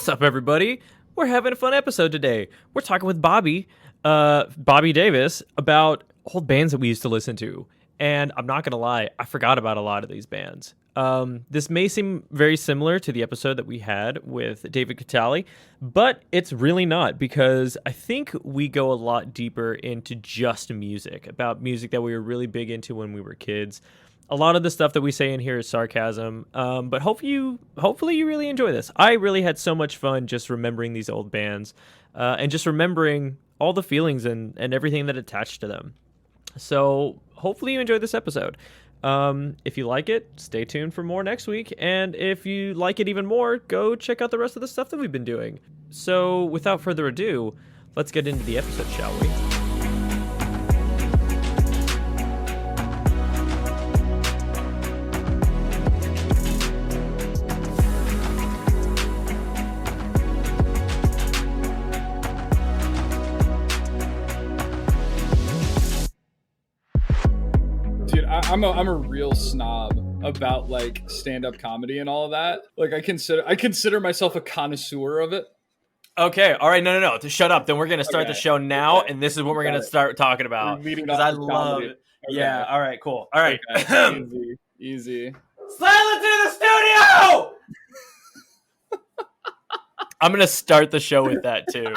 What's up, everybody? We're having a fun episode today. We're talking with Bobby Davis, about old bands that we used to listen to. And I'm not going to lie, I forgot about a lot of these bands. This may seem very similar to the episode that we had with David Catali, but it's really not, because I think we go a lot deeper into just music, about music that we were really big into when we were kids. A lot of the stuff that we say in here is sarcasm, but hopefully you really enjoy this. I really had so much fun just remembering these old bands and just remembering all the feelings and everything that attached to them. So hopefully you enjoyed this episode. If you like it, stay tuned for more next week. And if you like it even more, go check out the rest of the stuff that we've been doing. So without further ado, let's get into the episode, shall we? I'm a real snob about like stand-up comedy and all of that. Like I consider myself a connoisseur of it. Okay, all right, no. To shut up. Then we're gonna start the show now, and this is what we're gonna start talking about. Because I love it. Okay. Yeah. All right. Cool. All right. Okay. Easy. Silence in the studio. I'm gonna start the show with that too.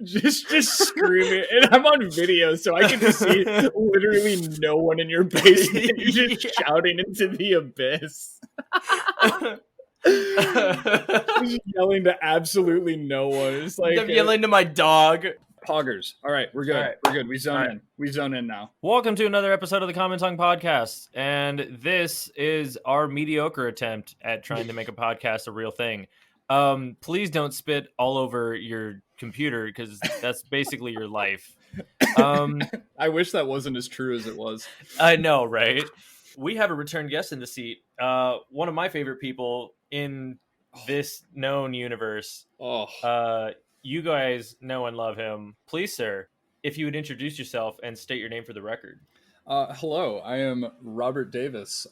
just screaming, and I'm on video, so I can just see literally no one in your basement. You're just shouting into the abyss. Just yelling to absolutely no one. It's like I'm yelling to my dog. Poggers. All right, we're good. All right. We're good. We zone in. We zone in now. Welcome to another episode of the Common Tongue Podcast, and this is our mediocre attempt at trying to make a podcast a real thing. Please don't spit all over your computer, because that's basically your life. I wish that wasn't as true as it was. I know, right? We have a return guest in the seat. One of my favorite people in this known universe. You guys know and love him. Please, sir, if you would introduce yourself and state your name for the record. Hello, I am Robert Davis,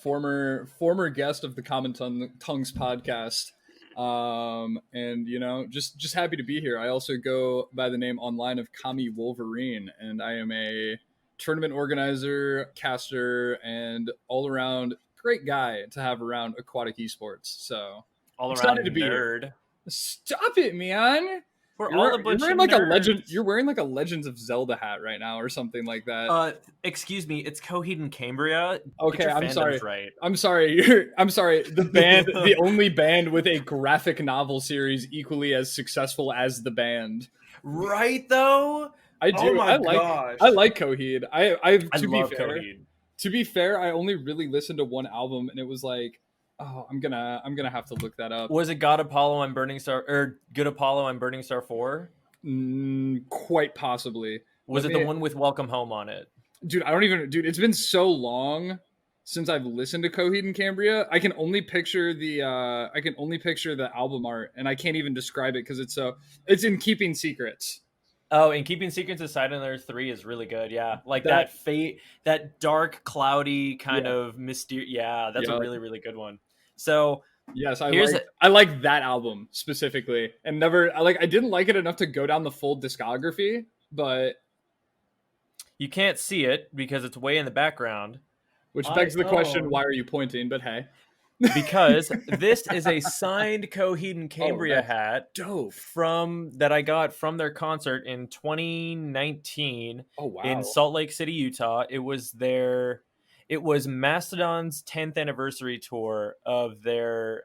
former guest of the Common Tongues podcast. And you know, just happy to be here. I also go by the name online of CommieWolverine, and I am a tournament organizer, caster, and all around great guy to have around Aquatik Esports. So all around to be nerd. Here. Stop it, man. You're wearing like a legend. You're wearing like a Legends of Zelda hat right now, or something like that. Excuse me, it's Coheed and Cambria. Okay, I'm sorry. Right. I'm sorry. I'm sorry. The band, the only band with a graphic novel series equally as successful as the band. Right, though. I do. Oh my gosh. I like Coheed. I love Coheed. To be fair, I only really listened to one album, and it was like, oh, I'm gonna have to look that up. Was it God Apollo and Burning Star, or Good Apollo and Burning Star 4? Quite possibly. Was it the one with Welcome Home on it? Dude, it's been so long since I've listened to Coheed and Cambria. I can only picture the album art, and I can't even describe it because it's in Keeping Secrets. Oh, and Keeping Secrets of Silent Earth 3 is really good. Yeah, like that dark, cloudy kind of mysterious. Yeah, that's a really, really good one. So yes, I like that album specifically, and I didn't like it enough to go down the full discography, but you can't see it because it's way in the background. Which begs the question, why are you pointing? But hey. Because this is a signed Coheed and Cambria hat dope that I got from their concert in 2019 in Salt Lake City, Utah. It was Mastodon's 10th anniversary tour of their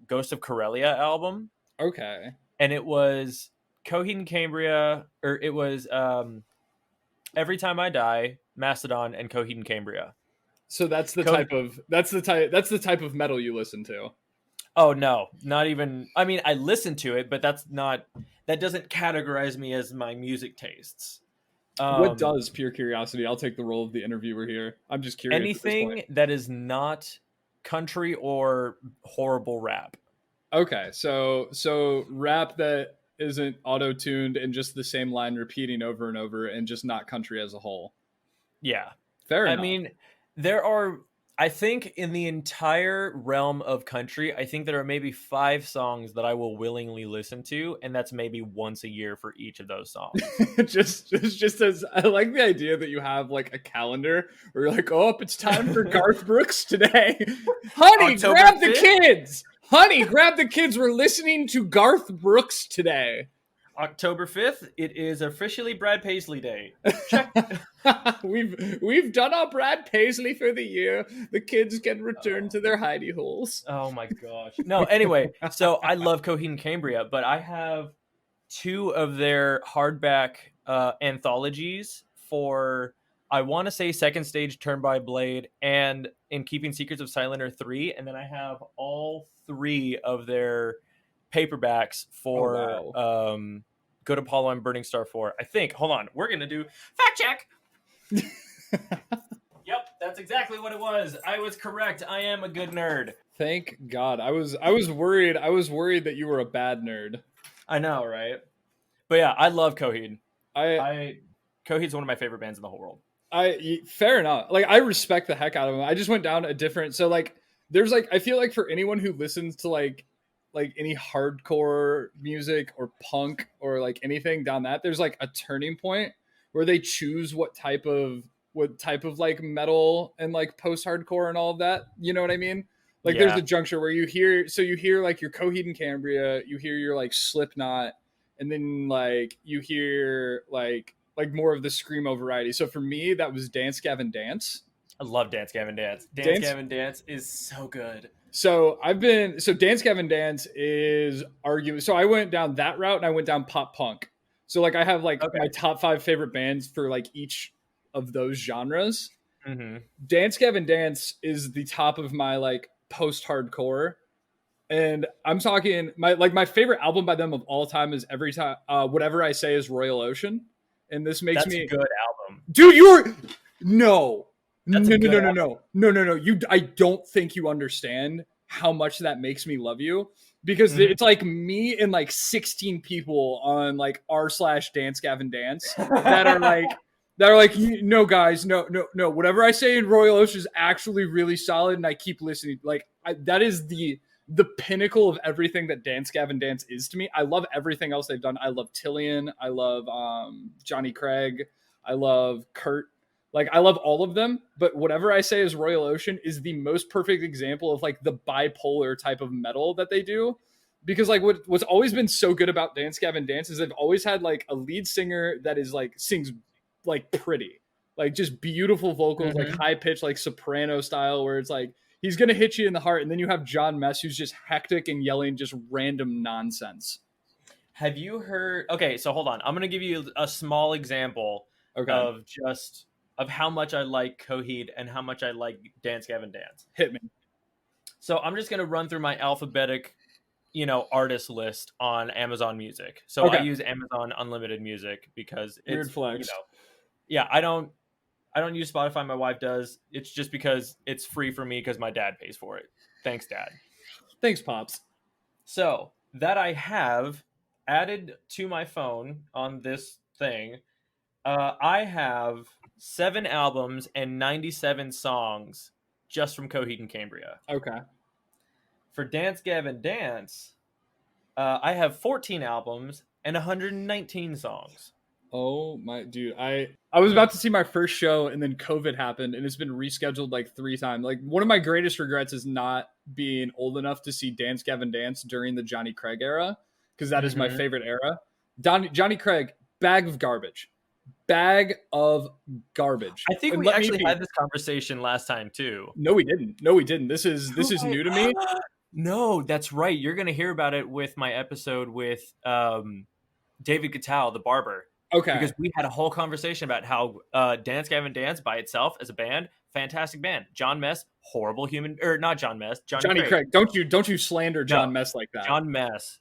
Ghost of Corellia album. Okay. And it was Coheed and Cambria, or it was Every Time I Die, Mastodon, and Coheed and Cambria. So that's the type of metal you listen to. Oh no, not even. I mean, I listen to it, but that doesn't categorize me as my music tastes. What does? Pure curiosity. I'll take the role of the interviewer here. I'm just curious. Anything that is not country or horrible rap. Okay, so rap that isn't auto-tuned and just the same line repeating over and over, and just not country as a whole. Yeah. Fair enough. I mean, there are I think in the entire realm of country, I think there are maybe 5 songs that I will willingly listen to, and that's maybe once a year for each of those songs. just as I like the idea that you have like a calendar where you're like, oh, it's time for Garth Brooks today. Honey, October grab the 5th? kids. Honey, grab the kids. We're listening to Garth Brooks today. October 5th, it is officially Brad Paisley Day. Check. we've done our Brad Paisley for the year. The kids can return to their hidey holes. Oh my gosh. No, anyway, so I love Coheed and Cambria, but I have 2 of their hardback anthologies for, I want to say, Second Stage, Turn by Blade, and In Keeping Secrets of Silent 3, and then I have all 3 of their paperbacks for Good Apollo and Burning Star 4. I think. Hold on. We're going to do fact check. Yep, that's exactly what it was. I was correct. I am a good nerd. Thank God. I was worried. I was worried that you were a bad nerd. I know, right? But yeah, I love Coheed. Coheed's one of my favorite bands in the whole world. Fair enough. Like, I respect the heck out of them. I just went down a different. So like, there's like, I feel like for anyone who listens to like any hardcore music or punk or like anything down that, there's like a turning point where they choose what type of like metal and like post-hardcore and all of that. You know what I mean? Like, there's a juncture where you hear like your Coheed and Cambria, you hear your like Slipknot, and then like you hear like more of the screamo variety. So for me, that was Dance Gavin Dance. I love Dance Gavin Dance. Dance Gavin Dance is so good. So Dance Gavin Dance is arguing. So I went down that route and I went down pop punk. So like I have like my top 5 favorite bands for like each of those genres. Mm-hmm. Dance Gavin Dance is the top of my like post-hardcore. And I'm talking my favorite album by them of all time is Every Time Whatever I Say Is Royal Ocean. And this makes That's a good album. Dude, no. That's No. I don't think you understand how much that makes me love you, because it's like me and like 16 people on like r/Dance Gavin Dance that are like, no guys, no. Whatever I say in Royal Ocean is actually really solid, and I keep listening. Like that is the pinnacle of everything that Dance Gavin Dance is to me. I love everything else they've done. I love Tillian. I love Johnny Craig. I love Kurt. Like, I love all of them, but Whatever I Say Is Royal Ocean is the most perfect example of like the bipolar type of metal that they do. Because like what's always been so good about Dance Gavin Dance is they've always had like a lead singer that is like sings like pretty, like just beautiful vocals, like high pitched, like soprano style, where it's like he's gonna hit you in the heart. And then you have John Mess, who's just hectic and yelling just random nonsense. Have you heard? Okay, so hold on. I'm gonna give you a small example of how much I like Coheed and how much I like Dance Gavin Dance. Hit me. So I'm just gonna run through my alphabetic, artist list on Amazon Music. So I use Amazon Unlimited Music because it's weird flex. Yeah, I don't use Spotify. My wife does. It's just because it's free for me because my dad pays for it. Thanks, Dad. Thanks, Pops. So that I have added to my phone on this thing, I have 7 albums and 97 songs just from Coheed and Cambria. Okay. For Dance Gavin Dance, I have 14 albums and 119 songs. Oh my dude, I was about to see my first show and then COVID happened and it's been rescheduled like 3 times. Like, one of my greatest regrets is not being old enough to see Dance Gavin Dance during the Johnny Craig era, because that is my favorite era. Johnny Craig, bag of garbage. I think we actually had this conversation last time too. No, we didn't. This is new to me. No, that's right. You're going to hear about it with my episode with David Gattal, the barber. Okay. Because we had a whole conversation about how Dance Gavin Dance by itself as a band, fantastic band. John Mess, horrible human, or not John Mess, Johnny Craig. Don't you slander John Mess like that. John Mess,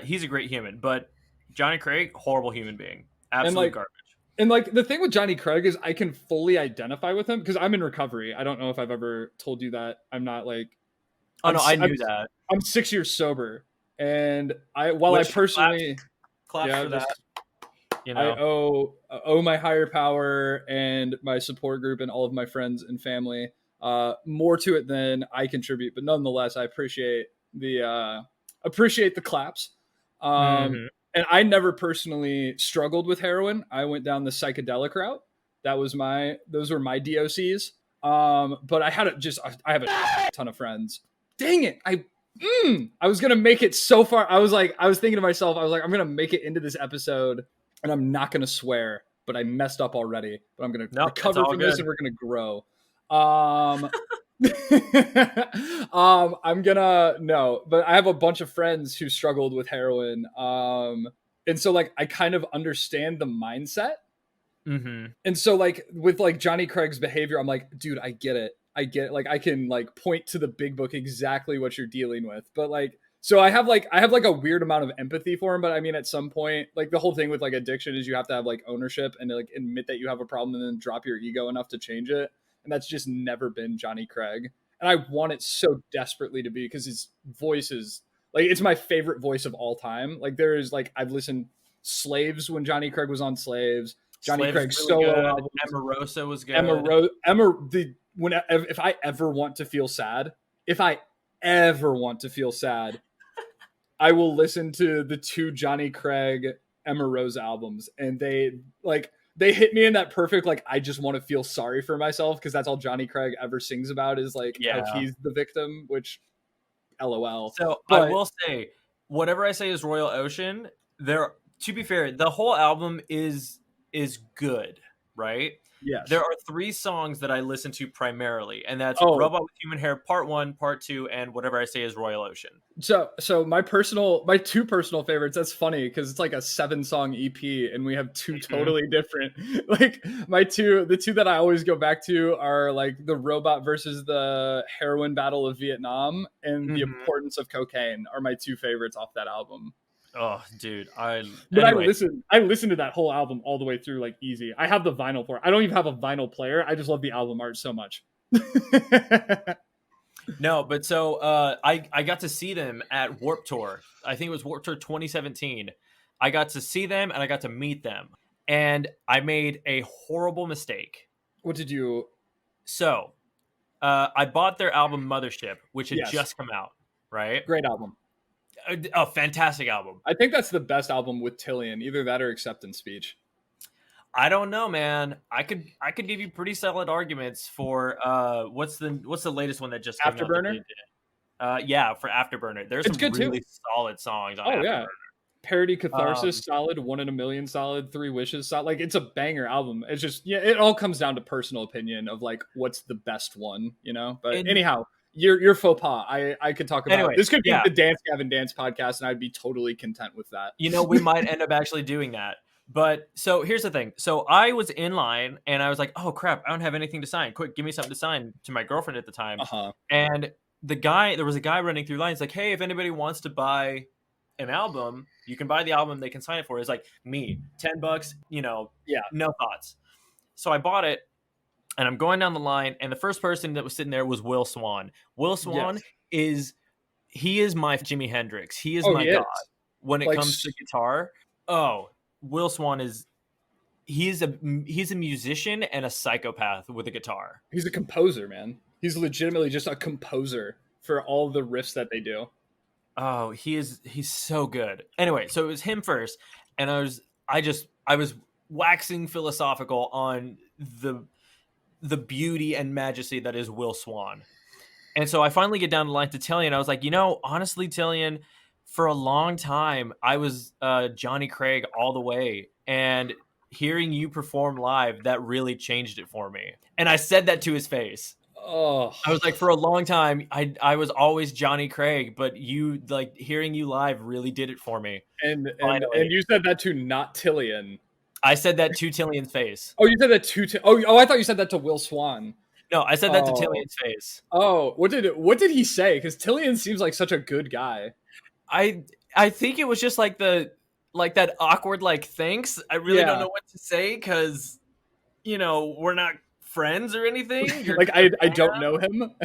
he's a great human, but Johnny Craig, horrible human being. Absolute garbage. And like the thing with Johnny Craig is I can fully identify with him because I'm in recovery. I don't know if I've ever told you that. I'm not like... I knew that. I'm 6 years sober. And I personally... Claps for that. I owe my higher power and my support group and all of my friends and family more to it than I contribute, but nonetheless, I appreciate the claps. Mhm. And I never personally struggled with heroin. I went down the psychedelic route. Those were my DOCs. But I have a ton of friends. Dang it. I was going to make it so far. I was thinking to myself, I'm going to make it into this episode and I'm not going to swear, but I messed up already, but I'm going to recover from this and we're going to grow. But I have a bunch of friends who struggled with heroin. And so like, I kind of understand the mindset. Mm-hmm. And so like with like Johnny Craig's behavior, I'm like, dude, I get it. Like, I can like point to the big book exactly what you're dealing with. But like, so I have like a weird amount of empathy for him. But I mean, at some point, like the whole thing with like addiction is you have to have like ownership and like admit that you have a problem and then drop your ego enough to change it. And that's just never been Johnny Craig. And I want it so desperately to be, because his voice is like, it's my favorite voice of all time. Like there is like, I've listened Slaves when Johnny Craig was on Slaves. Johnny Craig's really solo album. Emarosa was good. If I ever want to feel sad, I will listen to the 2 Johnny Craig Emma Rose albums, and they hit me in that perfect, like, I just want to feel sorry for myself, because that's all Johnny Craig ever sings about is like how he's the victim, which LOL. So I will say, whatever I say is Royal Ocean, to be fair, the whole album is good, right? Yes. There are 3 songs that I listen to primarily, and that's Robot with Human Hair Part 1, Part 2, and Whatever I Say is Royal Ocean. So my 2 personal favorites, that's funny because it's like a 7-song EP and we have 2 totally different, like the two that I always go back to are like the robot versus the heroin battle of Vietnam and the importance of cocaine are my 2 favorites off that album. Oh, dude! I listened to that whole album all the way through, like, easy. I have the vinyl for it. I don't even have a vinyl player. I just love the album art so much. No, but so I got to see them at Warped Tour. I think it was Warped Tour 2017. I got to see them and I got to meet them, and I made a horrible mistake. What did you? So, I bought their album Mothership, which had just come out. Right? Great album. A fantastic album. I think that's the best album with Tillian. Either that or Acceptance Speech. I don't know, man. I could give you pretty solid arguments for what's the latest one that just came Afterburner? Out? For Afterburner. There's some really solid songs on Afterburner. Yeah. Parody Catharsis, solid. 1 in a Million, solid. 3 Wishes, solid. Like, it's a banger album. It's just, it all comes down to personal opinion of like what's the best one, you know? But anyhow, your faux pas. I could talk about. Anyway, this could be the Dance Gavin Dance podcast, and I'd be totally content with that. You know, we might end up actually doing that. But so here's the thing. So I was in line and I was like, oh crap, I don't have anything to sign. Quick, give me something to sign, to my girlfriend at the time. And there was a guy running through lines like, hey, if anybody wants to buy an album, you can buy the album, they can sign it for it. It's like, me, $10, no thoughts. So I bought it. And I'm going down the line, and the first person that was sitting there was Will Swan. Will Swan is my Jimi Hendrix. He is my god when it comes to guitar. Oh, Will Swan he's a musician and a psychopath with a guitar. He's a composer, man. He's legitimately just a composer for all the riffs that they do. Oh, he's so good. Anyway, so it was him first, and I was waxing philosophical on the beauty and majesty that is Will Swan. And so I finally get down the line to Tillian. I was like, honestly, Tillian, for a long time, I was Johnny Craig all the way. And hearing you perform live, that really changed it for me. And I said that to his face. Oh, I was like, for a long time, I was always Johnny Craig, but you, like, hearing you live really did it for me. And you said that to not Tillian. I said that to Tillian's face. Oh, you said that to I thought you said that to Will Swan. No, I said that to Tillian's face. Oh, what did he say? Because Tillian seems like such a good guy. I think it was just like that awkward thanks. I really don't know what to say because we're not friends or anything. Like I don't know him.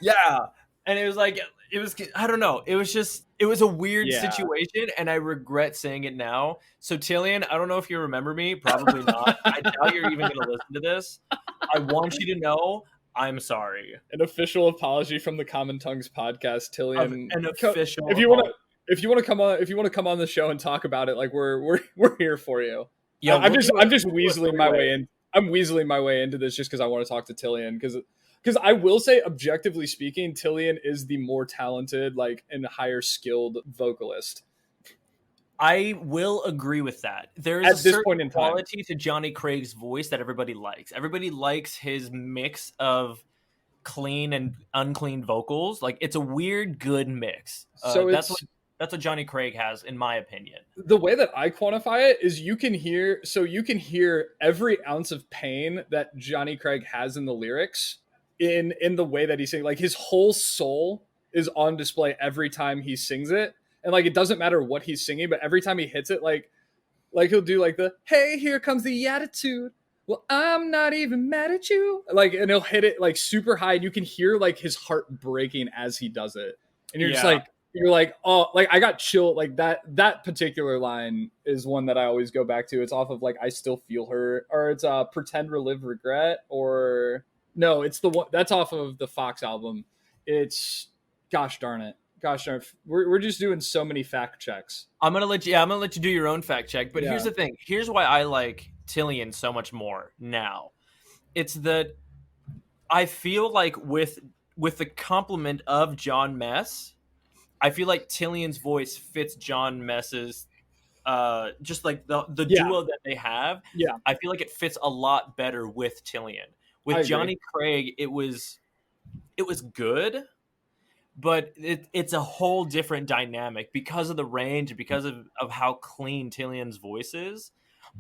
Yeah, and it was I don't know. It was a weird situation, and I regret saying it now. So Tillian, I don't know if you remember me. Probably not. I doubt you're even going to listen to this. I want you to know I'm sorry. An official apology from the Common Tongues podcast, Tillian. An official If you want to, if you want to come on the show and talk about it, like we're here for you. Yeah, I'm just we'll do a weaseling my way three-way. in. I'm weaseling my way into this just because I want to talk to Tillian because I will say, objectively speaking, Tillian is the more talented, like, and higher skilled vocalist. I will agree with that. There is At a this certain point in time. quality to Johnny Craig's voice that everybody likes. Everybody likes his mix of clean and unclean vocals. Like, it's a weird, good mix. So That's it's what Johnny Craig has, in my opinion. the way that I quantify it is you can hear every ounce of pain that Johnny Craig has in the lyrics in the way that he's singing. Like, his whole soul is on display every time he sings it. And like, it doesn't matter what he's singing, but every time he hits it, like he'll do like the, hey, here comes the attitude. Well, I'm not even mad at you. Like, and he'll hit it like super high, and you can hear like his heart breaking as he does it. And you're just like, oh, like, I got chill. Like, that particular line is one that I always go back to. It's off of like I Still Feel Her, or it's Pretend, Relive, Regret, or no, it's the one that's off of the Fox album. It's gosh darn it. We're just doing so many fact checks. I'm gonna let you do your own fact check. But here's the thing. Here's why I like Tillian so much more now. It's that I feel like with the complement of John Mess, I feel like Tillian's voice fits John Mess's just like the duo that they have. Yeah. I feel like it fits a lot better with Tillian. With Johnny Craig, it was good, but it's a whole different dynamic because of the range, because of how clean Tillian's voice is.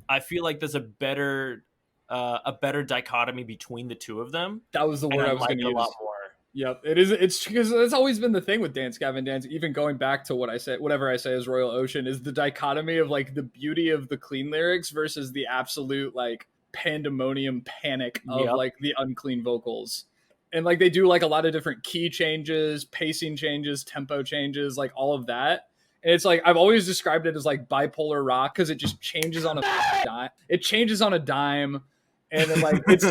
I feel like there's a better dichotomy between the two of them. That was the word I was going to use. A lot more. Yep, it is. It's because it's always been the thing with Dance Gavin Dance. Even going back to whatever I say is Royal Ocean, is the dichotomy of like the beauty of the clean lyrics versus the absolute like pandemonium panic of like the unclean vocals. And like they do like a lot of different key changes, pacing changes, tempo changes, like all of that. And it's like I've always described it as like bipolar rock because it just changes on a dime. It changes on a dime, and then like it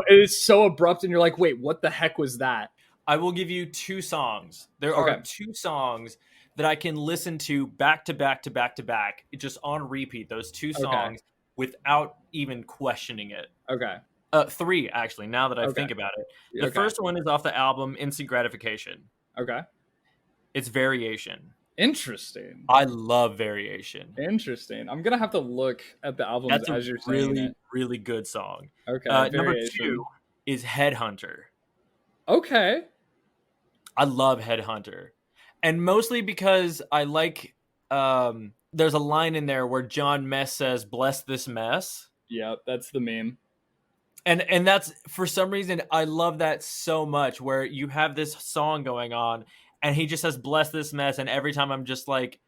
is so abrupt, and you're like, wait, what the heck was that? I will give you two songs. There are two songs that I can listen to back to back to back to back, just on repeat. Those two songs without even questioning it. Okay. Three, actually, now that I think about it. The first one is off the album Instant Gratification. Okay. It's Variation. Interesting. I love Variation. Interesting. I'm going to have to look at the album as you're saying really, it. really good song. Okay. Number two is Headhunter. Okay. I love Headhunter. And mostly because I like, there's a line in there where John Mess says, "Bless this mess." Yeah, that's the meme. And that's, for some reason, I love that so much, where you have this song going on and he just says, "Bless this mess." And every time I'm just like,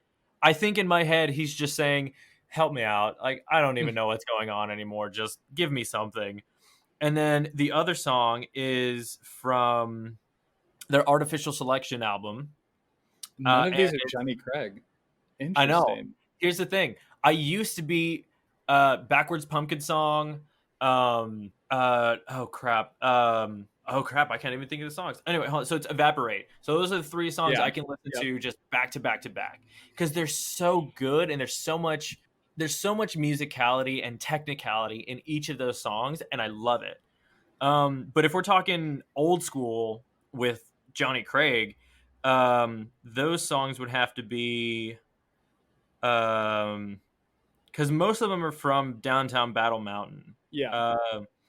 I think in my head, he's just saying, help me out. Like, I don't even know what's going on anymore. Just give me something. And then the other song is from their Artificial Selection album. None of these are Johnny Craig. Interesting. I know. Here's the thing. I used to be Backwards Pumpkin Song. Oh crap. I can't even think of the songs. Anyway, hold on. So it's Evaporate. So those are the three songs I can listen to just back to back to back, because they're so good, and there's so much musicality and technicality in each of those songs, and I love it. But if we're talking old school with Johnny Craig, those songs would have to be because most of them are from Downtown Battle Mountain. Yeah.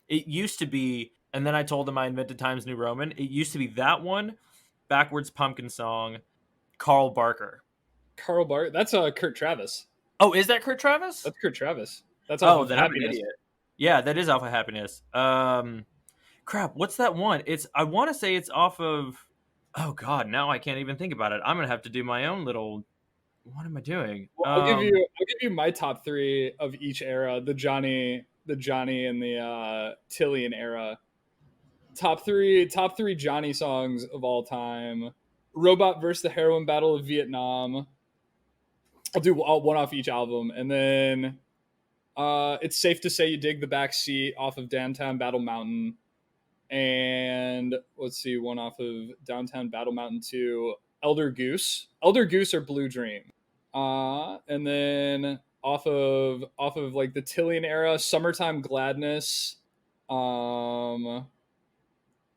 It used to be, and then I told him I invented Times New Roman. It used to be that one, Backwards Pumpkin Song, Carl Barker. Carl Barker? That's Kurt Travis. Oh, is that Kurt Travis? That's Kurt Travis. That's off of then Happiness. I'm an idiot. Yeah, that is off of Happiness. Crap, what's that one? I want to say it's off of, oh God, now I can't even think about it. I'm going to have to do my own little, what am I doing? Well, I'll give you my top three of each era, the Johnny and the Tillian era. Top three Johnny songs of all time. Robot vs. the Heroin Battle of Vietnam. I'll do one off each album. And then It's Safe to Say You Dig the Back Seat off of Downtown Battle Mountain. and let's see, one off of Downtown Battle Mountain 2, Elder Goose. Elder Goose or Blue Dream. And then off of like the Tillian era, Summertime Gladness,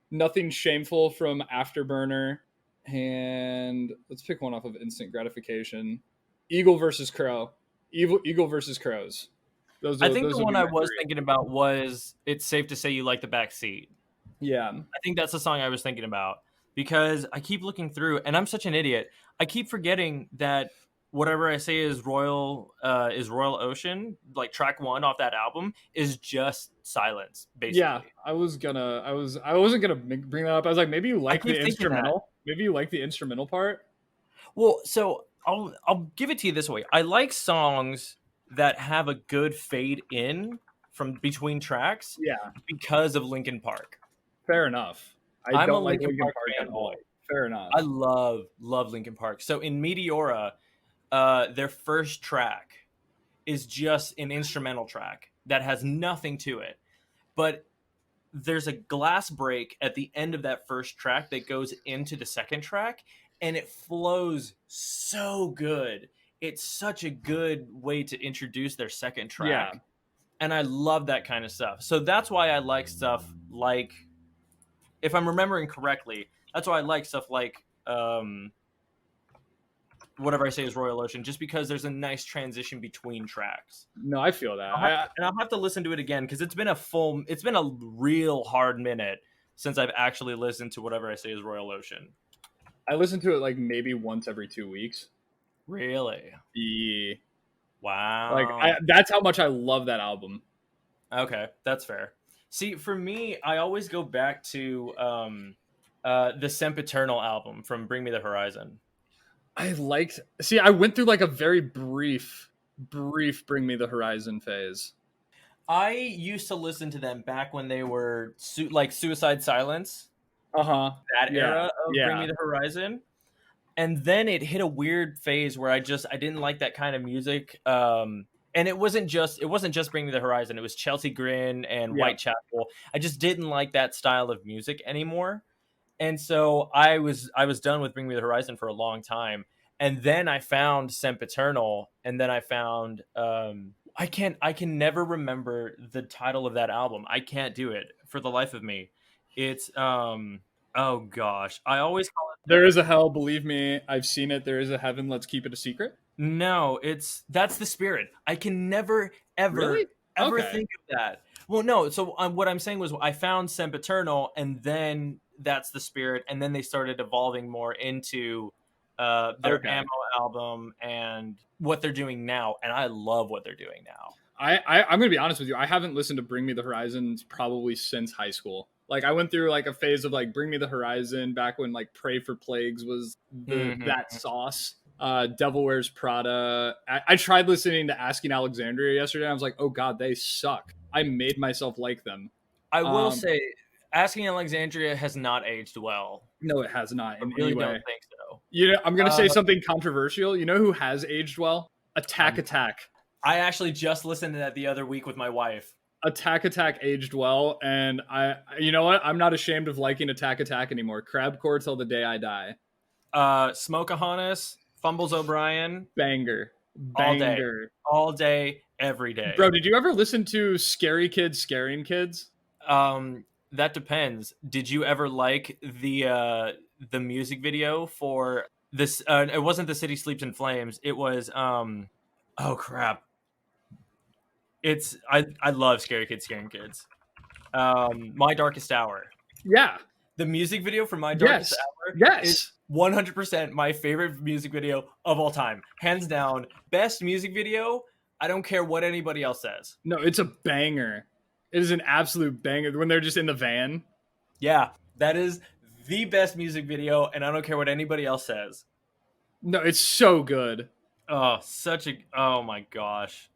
Nothing Shameful from Afterburner, and let's pick one off of Instant Gratification. Eagle versus Crow. Eagle versus Crows. I think Those the would one be I my was three. thinking about was "It's Safe to Say You Like the Back Seat." Yeah. I think that's the song I was thinking about because I keep looking through, and I'm such an idiot. I keep forgetting that whatever I say is Royal Ocean, like track 1 off that album, is just silence, Yeah, basically. I wasn't gonna bring that up. I was like, maybe you I like keep the thinking that. instrumental. Maybe you like the instrumental part. Well, so I'll give it to you this way. I like songs that have a good fade in from between tracks Yeah, because of Linkin Park. fair enough. I I'm a don't like Linkin Linkin Park Park at fanboy. all. Fair enough. I love Linkin Park. So in Meteora, their first track is just an instrumental track that has nothing to it. But there's a glass break at the end of that first track that goes into the second track, and it flows so good. It's such a good way to introduce their second Yeah. track. And I love that kind of stuff. So that's why I like stuff like, if I'm remembering correctly, that's why I like stuff like whatever I say is Royal Ocean, just because there's a nice transition between tracks. No, I feel that. And I'll have to listen to it again because it's been a real hard minute since I've actually listened to whatever I say is Royal Ocean. I listen to it like maybe once every 2 weeks. Really? Yeah. Wow. Like that's how much I love that album. Okay, that's fair. See, for me, I always go back to the Sempiternal album from Bring Me the Horizon. I went through like a very brief Bring Me the Horizon phase. I used to listen to them back when they were like Suicide Silence, that era of Bring Me the Horizon. And then it hit a weird phase where I didn't like that kind of music. And it wasn't just Bring Me the Horizon. It was Chelsea Grin and Whitechapel. I just didn't like that style of music anymore. And so I was done with Bring Me the Horizon for a long time. And then I found Sempiternal, and then I found I can never remember the title of that album. I can't do it for the life of me. It's oh gosh. I always call it There is a hell, believe me, I've seen it. There is a heaven, let's keep it a secret. No, that's the spirit. I can never ever think of that. Well, no. So what I'm saying was I found Sempiternal, and then that's the spirit, and then they started evolving more into their Ammo album and what they're doing now, and I love what they're doing now. I'm gonna be honest with you. I haven't listened to Bring Me the Horizon probably since high school. Like I went through like a phase of like Bring Me the Horizon back when like Pray for Plagues was that sauce. Devil Wears Prada. I tried listening to Asking Alexandria yesterday. And I was like, oh god, they suck. I made myself like them. I will say, Asking Alexandria has not aged well. No, it has not. I really don't think so. You know, I'm gonna say something controversial. You know who has aged well? Attack Attack. I actually just listened to that the other week with my wife. Attack Attack aged well, and you know what? I'm not ashamed of liking Attack Attack anymore. Crabcore till the day I die. Smokeahonis, Fumbles O'Brien, banger, all day, every day. Bro, did you ever listen to Scary Kids Scaring Kids? That depends. Did you ever like the music video for this? It wasn't The City Sleeps in Flames. It was oh crap. I love Scary Kids Scaring Kids. My Darkest Hour. Yeah. The music video for My Darkest Hour is 100% my favorite music video of all time. Hands down. Best music video. I don't care what anybody else says. No, it's a banger. It is an absolute banger when they're just in the van. Yeah, that is the best music video, and I don't care what anybody else says. No, it's so good. Oh, oh my gosh.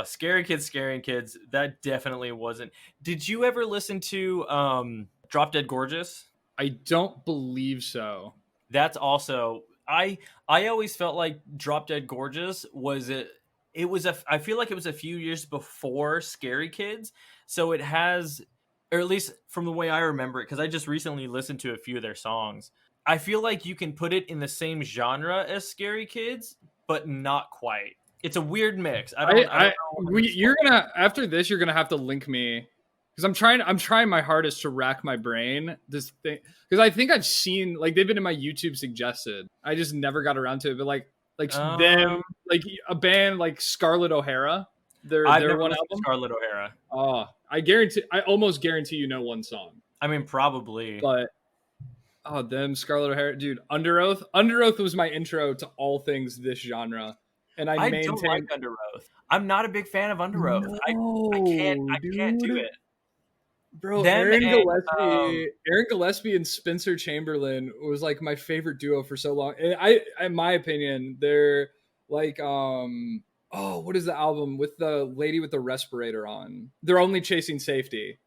Scary Kids Scaring Kids. That definitely wasn't. Did you ever listen to Drop Dead Gorgeous? I don't believe so. That's also I always felt like Drop Dead Gorgeous was I feel like it was a few years before Scary Kids, so it has or at least from the way I remember it, because I just recently listened to a few of their songs. I feel like you can put it in the same genre as Scary Kids, but not quite. It's a weird mix. I don't know how to You're explain gonna after this, you're gonna have to link me because I'm trying my hardest to rack my brain this thing because I think I've seen like they've been in my YouTube suggested. I just never got around to it, but like it. them like a band like Scarlett O'Hara, I've their never one listened to album. Scarlett O'Hara. Oh, I almost guarantee you know one song, I mean, probably. but oh, them Scarlett O'Hara, dude. Under Oath. Under Oath was my intro to all things this genre, and I I don't like maintain. Under Oath. I'm not a big fan of Under Oath. No, I can't do dude. it. Bro, Them and Aaron Gillespie and Spencer Chamberlain was like my favorite duo for so long. And in my opinion, they're like, oh, what is the album with the lady with the respirator on? They're Only Chasing Safety.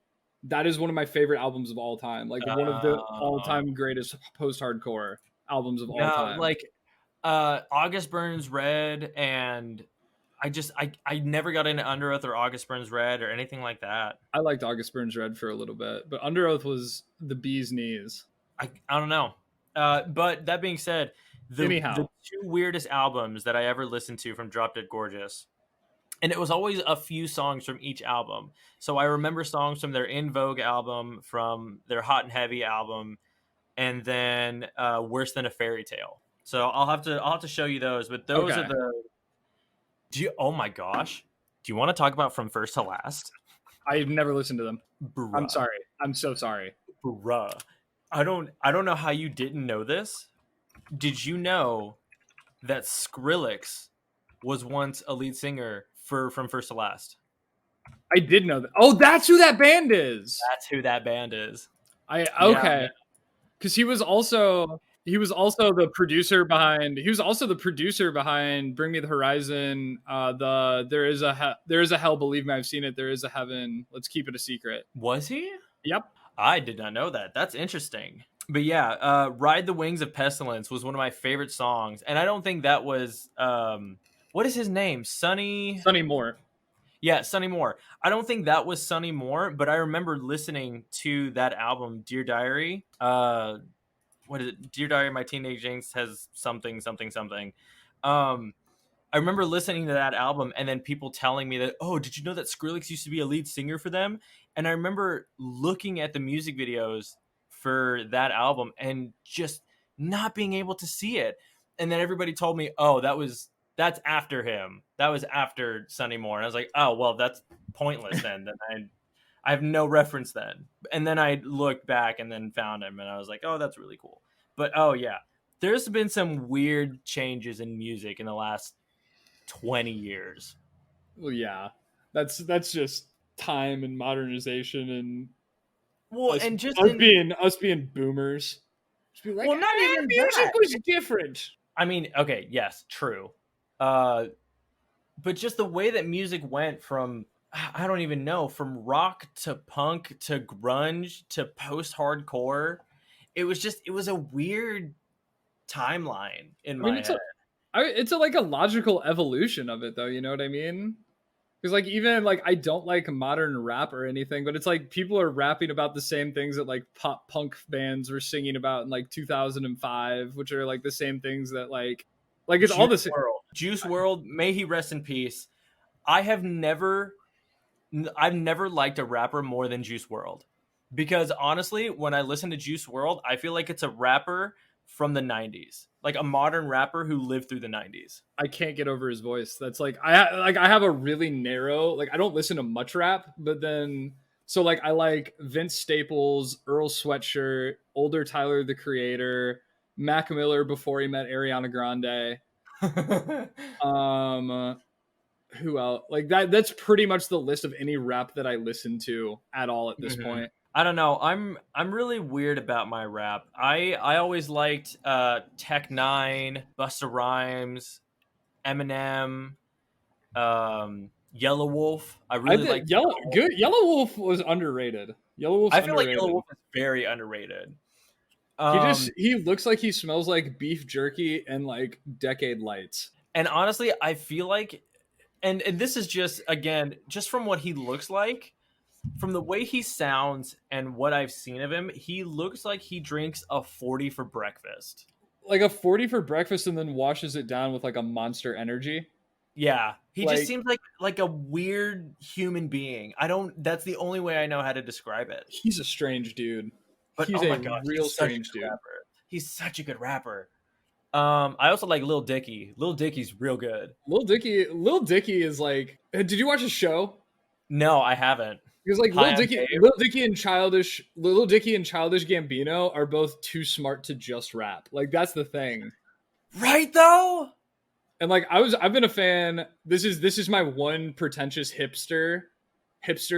That is one of my favorite albums of all time. Like one of the all-time greatest post-hardcore albums of all time. like August Burns Red, and I never got into Under Oath or August Burns Red or anything like that. I liked August Burns Red for a little bit, but Under Oath was the bee's knees. I don't know. But that being said, the two weirdest albums that I ever listened to from Drop Dead Gorgeous, and it was always a few songs from each album. So I remember songs from their In Vogue album, from their Hot and Heavy album, and then Worse Than a Fairy Tale. So I'll have to show you those. But those are the. Oh my gosh! Do you want to talk about From First to Last? I've never listened to them. Bruh. I'm sorry. I'm so sorry. Bruh. I don't know how you didn't know this. Did you know that Skrillex was once a lead singer for From First to Last? I did know that. Oh, that's who that band is. That's who that band is. Okay. Because he was also the producer behind Bring Me the Horizon. There is a hell, believe me, I've seen it. There is a heaven. Let's keep it a secret. Was he? Yep. I did not know that. That's interesting. But yeah, Ride the Wings of Pestilence was one of my favorite songs. And I don't think that was, what is his name? Sonny Moore. Yeah, Sonny Moore. I don't think that was Sonny Moore, but I remember listening to that album, Dear Diary. What is it? Dear Diary, My Teenage Angst has something. I remember listening to that album and then people telling me that, oh, did you know that Skrillex used to be a lead singer for them? And I remember looking at the music videos for that album and just not being able to see it. And then everybody told me, oh, that's after him. That was after Sonny Moore. And I was like, oh, well, that's pointless then. Then I have no reference then. And then I looked back and then found him and I was like, oh, that's really cool. But oh yeah, there's been some weird changes in music in the last 20 years. Well, yeah, that's just time and modernization and us being boomers. Just be like, well, not even music was different. I mean, okay, yes, true. But just the way that music went from, I don't even know, from rock to punk to grunge to post-hardcore, it was a weird timeline in my head. It's like a logical evolution of it, though. You know what I mean? Because like even like I don't like modern rap or anything, but it's like people are rapping about the same things that like pop punk bands were singing about in like 2005, which are like the same things that like it's all the same. Juice WRLD, may he rest in peace. I've never liked a rapper more than Juice WRLD, because honestly, when I listen to Juice WRLD, I feel like it's a rapper from the 90s, like a modern rapper who lived through the 90s. I can't get over his voice. That's like I have a really narrow, like I don't listen to much rap, but then so like I like Vince Staples, Earl Sweatshirt, older Tyler the Creator, Mac Miller before he met Ariana Grande. Who else? Like that's pretty much the list of any rap that I listen to at all at this point. I don't know. I'm really weird about my rap. I always liked Tech Nine, Busta Rhymes, Eminem, Yellow Wolf. I really like Yellow Wolf was underrated. I feel like Yellow Wolf is very underrated. He looks like he smells like beef jerky and like Decade Lights. And honestly, I feel like, and this is just, again, just from what he looks like, from the way he sounds and what I've seen of him, he looks like he drinks a 40 for breakfast. Like a 40 for breakfast and then washes it down with like a Monster Energy. Yeah, he just Like, seems like a weird human being. That's the only way I know how to describe it. he's a strange dude. But He's oh my a gosh, real he's such a strange good dude. rapper. He's such a good rapper. I also like Lil Dicky. Lil Dicky's real good. Lil Dicky is like, did you watch a show? No, I haven't. Because like Hi, I'm Dave. Lil Dicky and Childish Gambino are both too smart to just rap. Like that's the thing. Right though? And like I've been a fan. This is my one pretentious hipster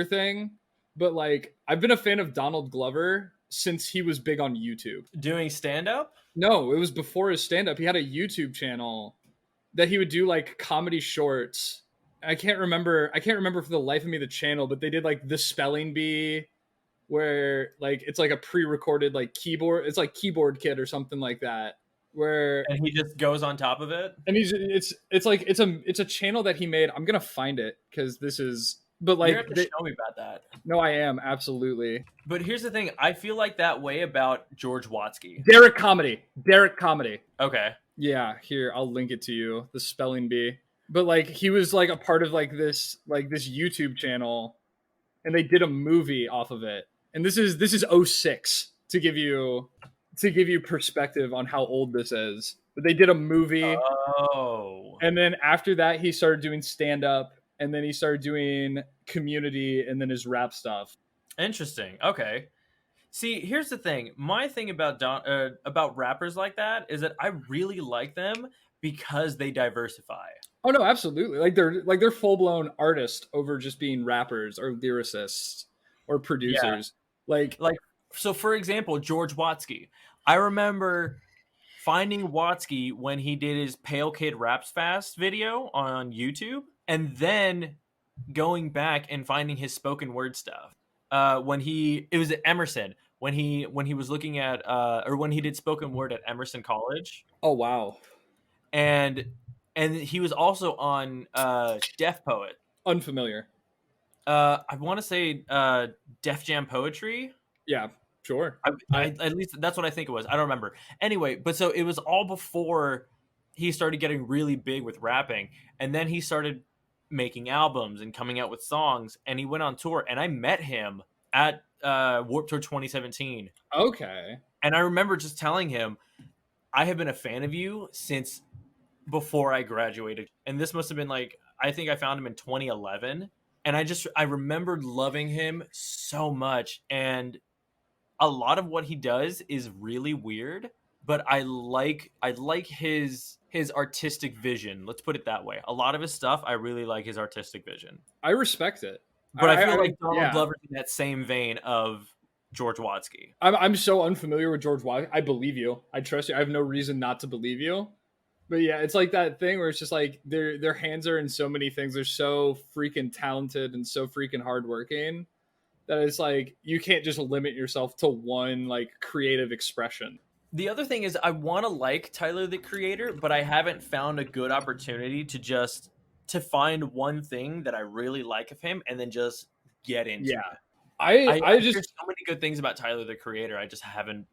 thing. But like I've been a fan of Donald Glover since he was big on YouTube. Doing stand up? No, it was before his stand up. He had a YouTube channel that he would do like comedy shorts. I can't remember for the life of me the channel, but they did like the spelling bee where like it's like a pre-recorded like keyboard, it's like Keyboard Kid or something like that. Where And he just goes on top of it? and it's like it's a channel that he made. I'm gonna find it because this is but like you have to show me about that. no, I am absolutely. But here's the thing, I feel like that way about George Watsky. Derek Comedy. Okay. Yeah, here I'll link it to you. The spelling bee. But like he was like a part of like this YouTube channel, and they did a movie off of it. And this is '06 to give you perspective on how old this is. But they did a movie. Oh. And then after that he started doing stand up, and then he started doing Community, and then his rap stuff. Interesting. Okay. See, here's the thing. My thing about rappers like that is that I really like them because they diversify. Oh no, absolutely. Like they're full-blown artists over just being rappers or lyricists or producers. Yeah. Like so for example, George Watsky. I remember finding Watsky when he did his Pale Kid Raps Fast video on YouTube, and then going back and finding his spoken word stuff. It was at Emerson when he was looking at or when he did spoken word at Emerson College. Oh wow. And he was also on Def Poet. Unfamiliar. I want to say Def Jam Poetry. Yeah, sure. At least that's what I think it was. I don't remember. Anyway, but so it was all before he started getting really big with rapping, and then he started making albums and coming out with songs, and he went on tour, and I met him at Warped Tour 2017. Okay. And I remember just telling him, I have been a fan of you since before I graduated. And this must have been like, I think I found him in 2011. And I remembered loving him so much. And a lot of what he does is really weird, but I like his artistic vision. Let's put it that way. A lot of his stuff, I really like his artistic vision. I respect it. But I feel like Donald Glover's in that same vein of George Watsky. I'm so unfamiliar with George Watsky. I believe you. I trust you. I have no reason not to believe you. But yeah, it's like that thing where it's just like their hands are in so many things. They're so freaking talented and so freaking hardworking that it's like you can't just limit yourself to one like creative expression. The other thing is I want to like Tyler the Creator, but I haven't found a good opportunity to find one thing that I really like of him and then just get into it. I just hear so many good things about Tyler the Creator. I just haven't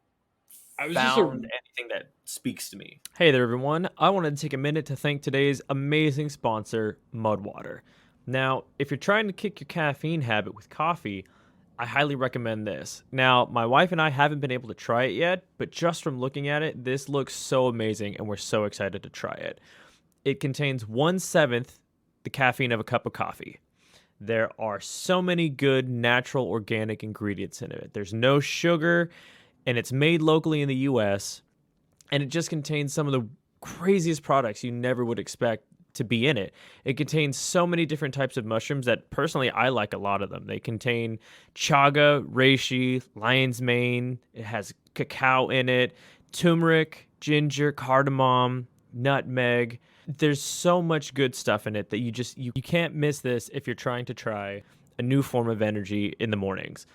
found anything that speaks to me. Hey there, everyone. I wanted to take a minute to thank today's amazing sponsor, Mudwater. Now, if you're trying to kick your caffeine habit with coffee, I highly recommend this. Now, my wife and I haven't been able to try it yet, but just from looking at it, this looks so amazing, and we're so excited to try it. It contains 1/7 the caffeine of a cup of coffee. There are so many good natural organic ingredients in it. There's no sugar, and it's made locally in the US, and it just contains some of the craziest products you never would expect to be in it. It contains so many different types of mushrooms that personally I like a lot of them. They contain chaga, reishi, lion's mane. It has cacao in it, turmeric, ginger, cardamom, nutmeg. There's so much good stuff in it that you can't miss this if you're trying to try a new form of energy in the mornings.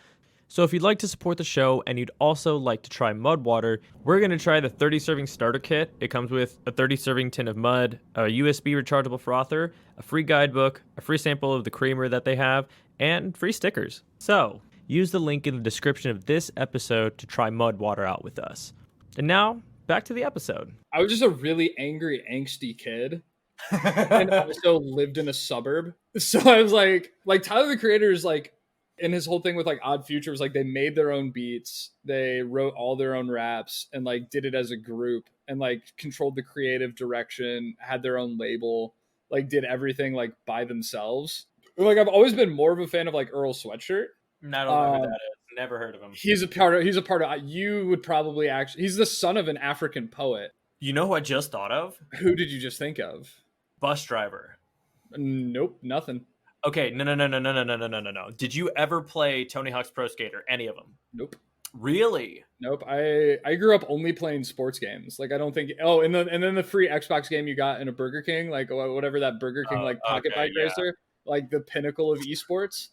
So if you'd like to support the show and you'd also like to try mud water, we're going to try the 30 serving starter kit. It comes with a 30 serving tin of mud, a USB rechargeable frother, a free guidebook, a free sample of the creamer that they have, and free stickers. So use the link in the description of this episode to try mud water out with us. And now, back to the episode. I was just a really angry, angsty kid, and also lived in a suburb. So I was like Tyler the Creator is like, and his whole thing with like Odd Future was like they made their own beats, they wrote all their own raps, and like did it as a group, and like controlled the creative direction, had their own label, like did everything like by themselves. Like I've always been more of a fan of like Earl Sweatshirt. I don't know who that is. Never heard of him. He's a part of. You would probably actually. He's the son of an African poet. You know who I just thought of? Who did you just think of? Bus driver. Nope, nothing. Okay, no. Did you ever play Tony Hawk's Pro Skater? Any of them? Nope. Really? Nope. I grew up only playing sports games. Like I don't think. Oh, and then the free Xbox game you got in a Burger King, like whatever that Burger King like pocket bike racer, like the pinnacle of esports.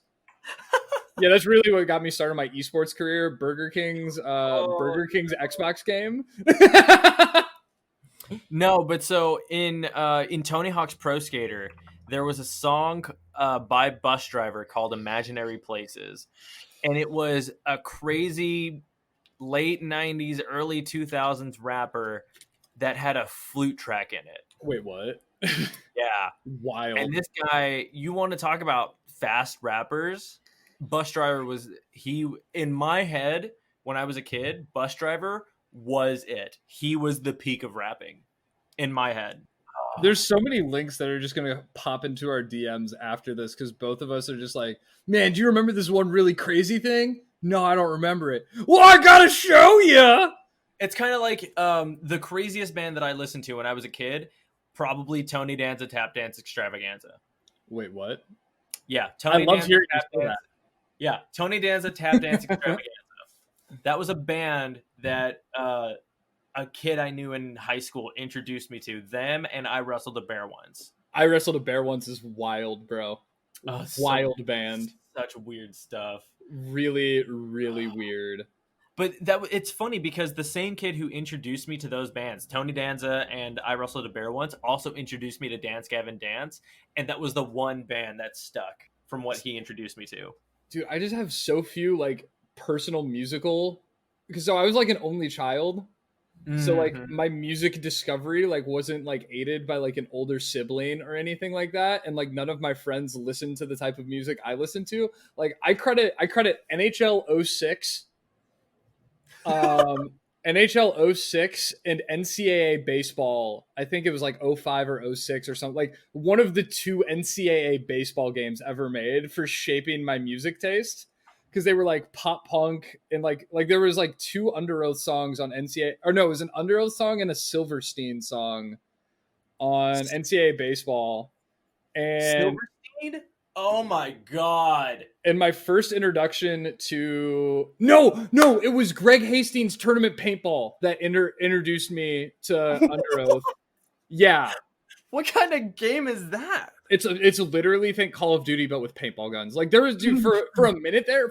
Yeah, that's really what got me started my esports career. Burger King's Xbox game. No, but so in Tony Hawk's Pro Skater, there was a song by Bus Driver called "Imaginary Places," and it was a crazy late '90s, early 2000s rapper that had a flute track in it. Wait, what? Yeah, wild. And this guy, you want to talk about fast rappers? Bus Driver was in my head when I was a kid. Bus Driver was it. He was the peak of rapping in my head. There's so many links that are just going to pop into our DMs after this because both of us are just like, man, do you remember this one really crazy thing? No, I don't remember it. Well, I got to show you. It's kind of like the craziest band that I listened to when I was a kid, probably Tony Danza Tap Dance Extravaganza. Wait, what? Yeah, Tony Danza hearing that. Yeah, Tony Danza Tap Dance Extravaganza. That was a band that a kid I knew in high school introduced me to. Them and I Wrestled a Bear Once. I Wrestled a Bear Once is wild, bro. Wild band. Such weird stuff. Really, really weird. But it's funny because the same kid who introduced me to those bands, Tony Danza and I Wrestled a Bear Once, also introduced me to Dance Gavin Dance, and that was the one band that stuck from what he introduced me to. Dude, I just have so few like personal musical because so I was like an only child. So like my music discovery like wasn't like aided by like an older sibling or anything like that, and like none of my friends listened to the type of music I listened to. Like I credit NHL 06, NHL 06 and NCAA baseball. I think it was like 05 or 06 or something, like one of the two NCAA baseball games ever made for shaping my music taste. Because they were like pop punk and like there was like two Under Oath songs on NCAA, or no, it was an Under Oath song and a Silverstein song on NCAA baseball. And Silverstein? Oh my god! And my first introduction to no, it was Greg Hastings Tournament Paintball that introduced me to Under Oath. Yeah. What kind of game is that? It's literally think Call of Duty but with paintball guns. Like there was dude for a minute there,